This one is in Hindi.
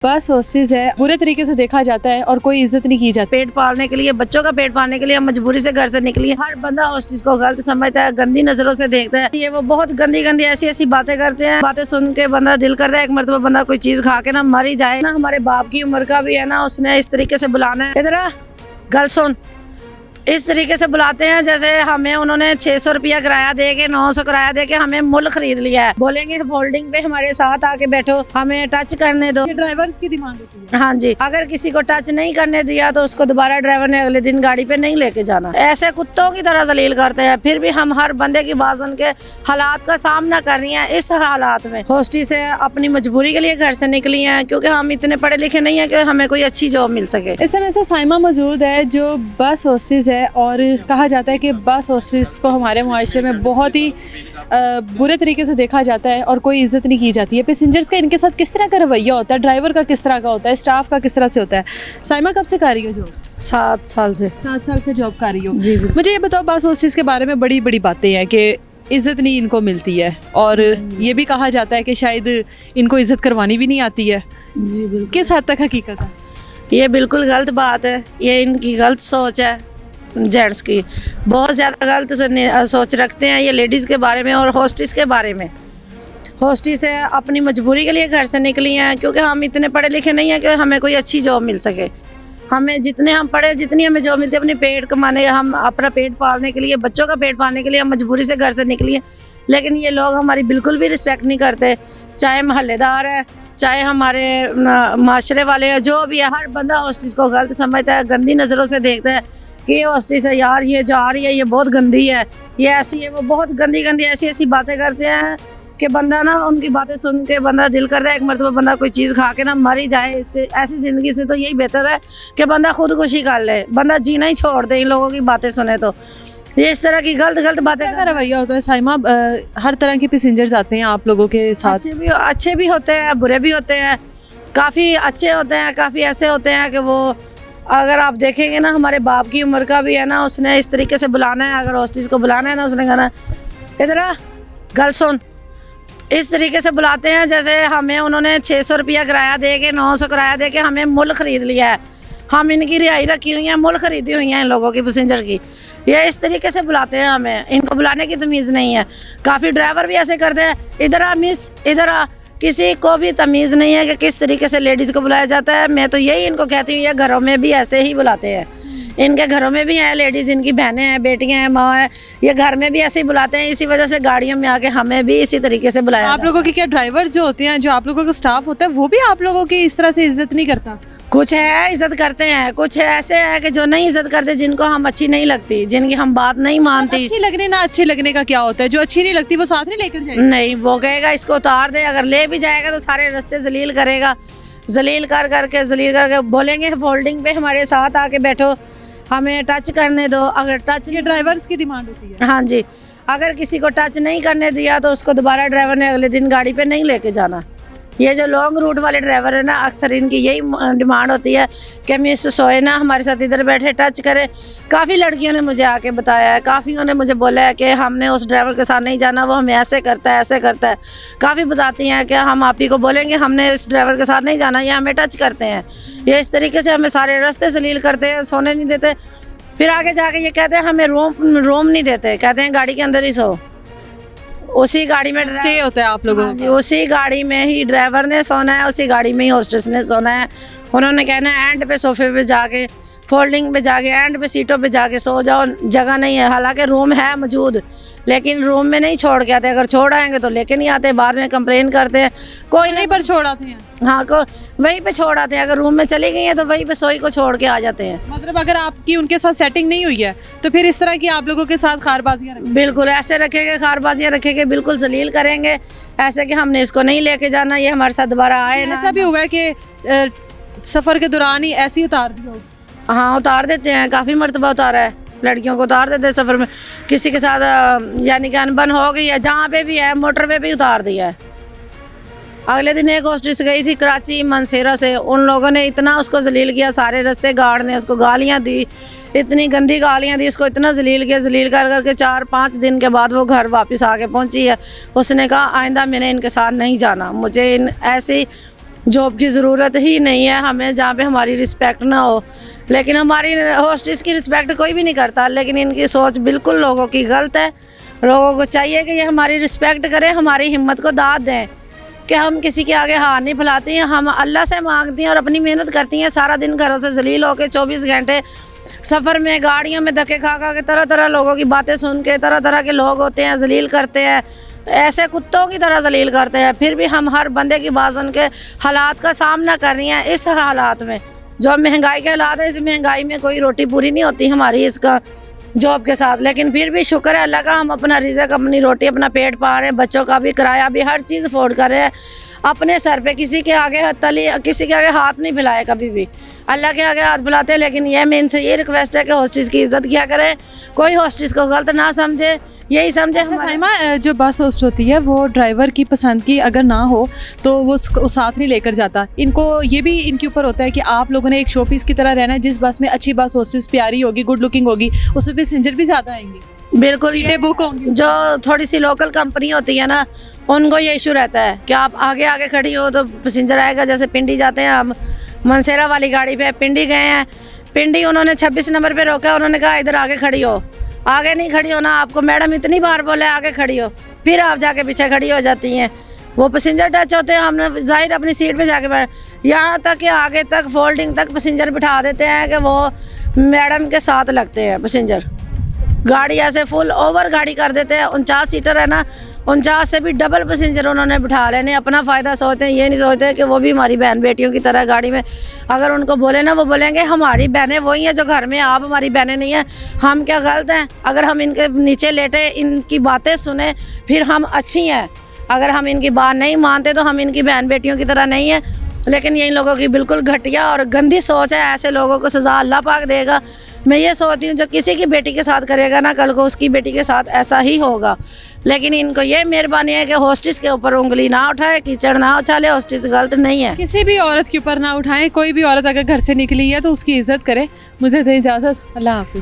बस हॉस्टेज है, बुरे तरीके से देखा जाता है और कोई इज्जत नहीं की जाती। पेट पालने के लिए, बच्चों का पेट पालने के लिए हम मजबूरी से घर से निकली। हर बंदा हॉस्टेज को गलत समझता है, गंदी नजरों से देखता है। ये वो बहुत गंदी गंदी ऐसी ऐसी बातें करते हैं। बातें सुन के बंदा दिल करता है एक मरतबा बंदा कोई चीज खा के ना मर ही जाए ना। हमारे बाप की उम्र का भी है ना, उसने इस तरीके से बुलाना है, इधर आ, गल सुन, इस तरीके से बुलाते हैं जैसे हमें उन्होंने 600 रुपया किराया दे के 900 किराया दे के हमें मुल्क खरीद लिया है। बोलेंगे फोल्डिंग पे हमारे साथ आके बैठो, हमें टच करने दो। ड्राइवर्स की डिमांड होती है। हाँ जी, अगर किसी को टच नहीं करने दिया तो उसको दोबारा ड्राइवर ने अगले दिन गाड़ी पे नहीं लेके जाना। ऐसे कुत्तों की तरह जलील करते हैं। फिर भी हम हर बंदे की बात सुन के हालात का सामना कर रही हैं। इस हालात में हॉस्टल से अपनी मजबूरी के लिए घर से निकली हैं, क्योंकि हम इतने पढ़े लिखे नहीं है कि हमें कोई अच्छी जॉब मिल सके। इस समय से साइमा मौजूद है जो बस हॉस्टेज है, और कहा जाता है कि बस हॉस्टेज को हमारे मुआशरे में बहुत ही बुरे तरीके से देखा जाता है और कोई इज्जत नहीं की जाती है। पैसेंजर्स का इनके साथ किस तरह का रवैया होता है, ड्राइवर का किस तरह का होता है, स्टाफ का किस तरह से होता है। साइमा कब से कर रही हो जॉब? 7 साल से। 7 साल से जॉब कर रही हो जी। मुझे ये बताओ, बस हॉस्टेज के बारे में बड़ी बड़ी बातें हैं कि इज्जत नहीं इनको मिलती है, और ये भी कहा जाता है कि शायद इनको इज्जत करवानी भी नहीं आती है। जी बिल्कुल। किस हद तक हकीकत है? ये बिल्कुल गलत बात है। ये इनकी गलत सोच है, जेंट्स की बहुत ज़्यादा गलत सोच रखते हैं ये लेडीज़ के बारे में और हॉस्टेज के बारे में। हॉस्टेज से अपनी मजबूरी के लिए घर से निकली हैं, क्योंकि हम इतने पढ़े लिखे नहीं हैं कि हमें कोई अच्छी जॉब मिल सके। हमें जितने हम पढ़े, जितनी हमें जॉब मिलती है अपने पेट कमाने, हम अपना पेट पालने के लिए, बच्चों का पेट पालने के लिए हम मजबूरी से घर से निकली हैं। लेकिन ये लोग हमारी बिल्कुल भी रिस्पेक्ट नहीं करते, चाहे मोहल्लेदार है, चाहे हमारे माशरे वाले हैं, जो भी है। हर बंदा हॉस्टेज को गलत समझता है, गंदी नज़रों से देखता है कि ये हॉस्टेज है यार, ये जा रही है, ये बहुत गंदी है, ये ऐसी है। वो बहुत गंदी गंदी ऐसी ऐसी बातें करते हैं कि बंदा ना उनकी बातें सुन के बंदा दिल कर रहा है एक मरतबा बंदा कोई चीज़ खा के ना मर ही जाए। इससे ऐसी ज़िंदगी से तो यही बेहतर है कि बंदा खुदकुशी कर ले, बंदा जीना ही छोड़ दे इन लोगों की बातें सुने तो। ये इस तरह की गलत गलत बातें क्या रवैया होता है साइमा? हर तरह के पैसेंजर्स आते हैं आप लोगों के साथ? अच्छे भी होते हैं, बुरे भी होते हैं। काफ़ी अच्छे होते हैं, काफ़ी ऐसे होते हैं कि वो, अगर आप देखेंगे ना हमारे बाप की उम्र का भी है ना, उसने इस तरीके से बुलाना है। अगर हॉस्टेज को बुलाना है ना, उसने कहना इधर आ, गल सुन, इस तरीके से बुलाते हैं जैसे हमें उन्होंने 600 रुपया किराया दे के 900 किराया दे के हमें मुल्क खरीद लिया है। हम इनकी रिहाई रखी हुई है, मुल्क खरीदी हुई है इन लोगों की, पैसेंजर की। ये इस तरीके से बुलाते हैं हमें, इनको बुलाने की तमीज़ नहीं है। काफ़ी ड्राइवर भी ऐसे करते हैं, इधर आ मिस, इधर आ। किसी को भी तमीज़ नहीं है कि किस तरीके से लेडीज़ को बुलाया जाता है। मैं तो यही इनको कहती हूँ, ये घरों में भी ऐसे ही बुलाते हैं। इनके घरों में भी हैं लेडीज़, इनकी बहनें हैं, बेटियां हैं, माँ है, ये घर में भी ऐसे ही बुलाते हैं। इसी वजह से गाड़ियों में आके हमें भी इसी तरीके से बुलाया। आप लोगों के क्या ड्राइवर जो होते हैं, जो आप लोगों का स्टाफ होता है, वो भी आप लोगों की इस तरह से इज्जत नहीं करता? कुछ है इज्जत करते हैं, कुछ ऐसे है कि जो नहीं इज्जत करते, जिनको हम अच्छी नहीं लगती, जिनकी हम बात नहीं मानती। अच्छी लगने ना अच्छे लगने का क्या होता है? जो अच्छी नहीं लगती वो साथ नहीं लेकर जाएगी? नहीं, वो कहेगा इसको उतार दे, अगर ले भी जाएगा तो सारे रास्ते जलील करेगा, जलील करके बोलेंगे फोल्डिंग पे हमारे साथ आके बैठो, हमें टच करने दो। अगर टच, ड्राइवर्स की डिमांड होती है। हाँ जी, अगर किसी को टच नहीं करने दिया तो उसको दोबारा ड्राइवर ने अगले दिन गाड़ी पे नहीं लेके जाना। ये जो लॉन्ग रूट वाले ड्राइवर है ना, अक्सर इनकी यही डिमांड होती है कि मिस सोए ना, हमारे साथ इधर बैठे, टच करे। काफ़ी लड़कियों ने मुझे आके बताया है, काफ़ियों ने मुझे बोला है कि हमने उस ड्राइवर के साथ नहीं जाना, वो हमें ऐसे करता है, ऐसे करता है। काफ़ी बताती हैं कि हम आप ही को बोलेंगे हमने इस ड्राइवर के साथ नहीं जाना, ये हमें टच करते हैं, ये इस तरीके से हमें सारे रास्ते जलील करते हैं, सोने नहीं देते। फिर आगे जाके ये कहते हैं हमें रूम नहीं देते, कहते हैं गाड़ी के अंदर ही सो। उसी गाड़ी में स्टे होता है आप लोगों का? उसी गाड़ी में ही ड्राइवर ने सोना है, उसी गाड़ी में ही हॉस्टेस ने सोना है। उन्होंने कहना है एंड पे सोफे पे जाके, फोल्डिंग पे जाके, एंड पे सीटों पे जाके सो जाओ, जगह नहीं है। हालांकि रूम है मौजूद, लेकिन रूम में नहीं छोड़ के आते। अगर छोड़ आएंगे तो लेके नहीं आते, बाद में कंप्लेन करते हैं। कोई नहीं पर छोड़ आते हैं। हाँ, वहीं पे छोड़ आते हैं। अगर रूम में चली गई है तो वहीं पे सोई को छोड़ के आ जाते हैं। मतलब अगर आपकी उनके साथ सेटिंग नहीं हुई है तो फिर इस तरह की आप लोगों के साथ खारबाजियां रखेंगे? बिल्कुल ऐसे रखेंगे, खारबाजियां रखेंगे, बिल्कुल जलील करेंगे, ऐसे कि हमने इसको नहीं लेके जाना, ये हमारे साथ दोबारा आए ना। ऐसा भी हुआ है कि सफ़र के दौरान ही ऐसे ही उतार दिया हो? हाँ, उतार देते हैं, काफ़ी मरतबा उतारा है। लड़कियों को उतार देते हैं सफ़र में, किसी के साथ यानी कि अनबन हो गई है, जहाँ पे भी है, मोटर पे भी उतार दिया है। अगले दिन एक हॉस्टेस गई थी कराची मनसेरा से, उन लोगों ने इतना उसको जलील किया, सारे रास्ते गार्ड ने उसको गालियाँ दी, इतनी गंदी गालियाँ दी उसको, इतना जलील किया, जलील कर करके 4-5 दिन के बाद वो घर वापस आके पहुँची है। उसने कहा आइंदा मैंने इनके साथ नहीं जाना, मुझे इन ऐसी जॉब की ज़रूरत ही नहीं है हमें जहाँ पे हमारी रिस्पेक्ट ना हो। लेकिन हमारी हॉस्टेस की रिस्पेक्ट कोई भी नहीं करता, लेकिन इनकी सोच बिल्कुल लोगों की गलत है। लोगों को चाहिए कि ये हमारी रिस्पेक्ट करें, हमारी हिम्मत को दाद दें कि हम किसी के आगे हाथ नहीं फैलाती हैं, हम अल्लाह से मांगती हैं और अपनी मेहनत करती हैं। सारा दिन घरों से जलील होकर 24 घंटे सफ़र में गाड़ियों में धक्के खा खा के तरह तरह लोगों की बातें सुन के, तरह तरह के लोग होते हैं जलील करते हैं, ऐसे कुत्तों की तरह जलील करते हैं। फिर भी हम हर बंदे की बात सुन के हालात का सामना कर रही हैं। इस हालात में जो महंगाई के हालात है, इस महंगाई में कोई रोटी पूरी नहीं होती हमारी इसका जॉब के साथ। लेकिन फिर भी शुक्र है अल्लाह का, हम अपना रिज़्क, अपनी रोटी, अपना पेट पाल रहे हैं, बच्चों का भी किराया भी, हर चीज़ अफोर्ड कर रहे हैं अपने सर पे। किसी के आगे किसी के आगे हाथ नहीं फैलाए कभी भी, अल्लाह के आगे हाथ फैलाते हैं। लेकिन ये मैं इनसे ये रिक्वेस्ट है कि हॉस्टेस की इज़्ज़त किया करें, कोई हॉस्टेस को गलत ना समझे, यही समझे। साइमा, जो बस होस्ट होती है वो ड्राइवर की पसंद की अगर ना हो तो वो साथ नहीं लेकर जाता। इनको ये भी इनके ऊपर होता है कि आप लोगों ने एक शो पीस की तरह रहना है। जिस बस में अच्छी बस होस्टेस प्यारी होगी, गुड लुकिंग होगी, उसमें पैसेंजर भी ज़्यादा आएंगे, बिल्कुल ये बुक होंगे। जो थोड़ी सी लोकल कंपनी होती है ना, उनको ये इशू रहता है कि आप आगे आगे खड़ी हो तो पैसेंजर आएगा। जैसे पिंडी जाते हैं हम, मनसेरा वाली गाड़ी पे पिंडी गए हैं, पिंडी उन्होंने 26 नंबर पे रोका, उन्होंने कहा इधर आगे खड़ी हो। आगे नहीं खड़ी हो ना, आपको मैडम इतनी बार बोले आगे खड़ी हो, फिर आप जाके पीछे खड़ी हो जाती हैं। वो पैसेंजर टच होते हैं, हमने जाहिर अपनी सीट पे जाके बैठ, यहाँ तक कि आगे तक फोल्डिंग तक पैसेंजर बिठा देते हैं कि वो मैडम के साथ लगते हैं पैसेंजर। गाड़ी ऐसे फुल ओवर गाड़ी कर देते हैं। 49 सीटर है ना, 49 से भी डबल पैसेंजर उन्होंने बिठा लेने। अपना फ़ायदा सोचते हैं, ये नहीं सोचते कि वो भी हमारी बहन बेटियों की तरह गाड़ी में। अगर उनको बोले ना, वो बोलेंगे हमारी बहनें वही हैं जो घर में, आप हमारी बहनें नहीं हैं। हम क्या गलत हैं? अगर हम इनके नीचे लेटे, इनकी बातें सुने, फिर हम अच्छी हैं। अगर हम इनकी बात नहीं मानते तो हम इनकी बहन बेटियों की तरह नहीं हैं। लेकिन ये इन लोगों की बिल्कुल घटिया और गंदी सोच है। ऐसे लोगों को सज़ा अल्लाह पाक देगा। मैं ये सोचती हूँ जो किसी की बेटी के साथ करेगा ना, कल को उसकी बेटी के साथ ऐसा ही होगा। लेकिन इनको ये मेहरबानी है कि हॉस्टेस के ऊपर उंगली ना उठाए, कीचड़ ना उछाले। हॉस्टेस गलत नहीं है, किसी भी औरत के ऊपर ना उठाएं। कोई भी औरत अगर घर से निकली है तो उसकी इज्जत करें। मुझे दें इजाज़त, अल्लाह हाफिज़।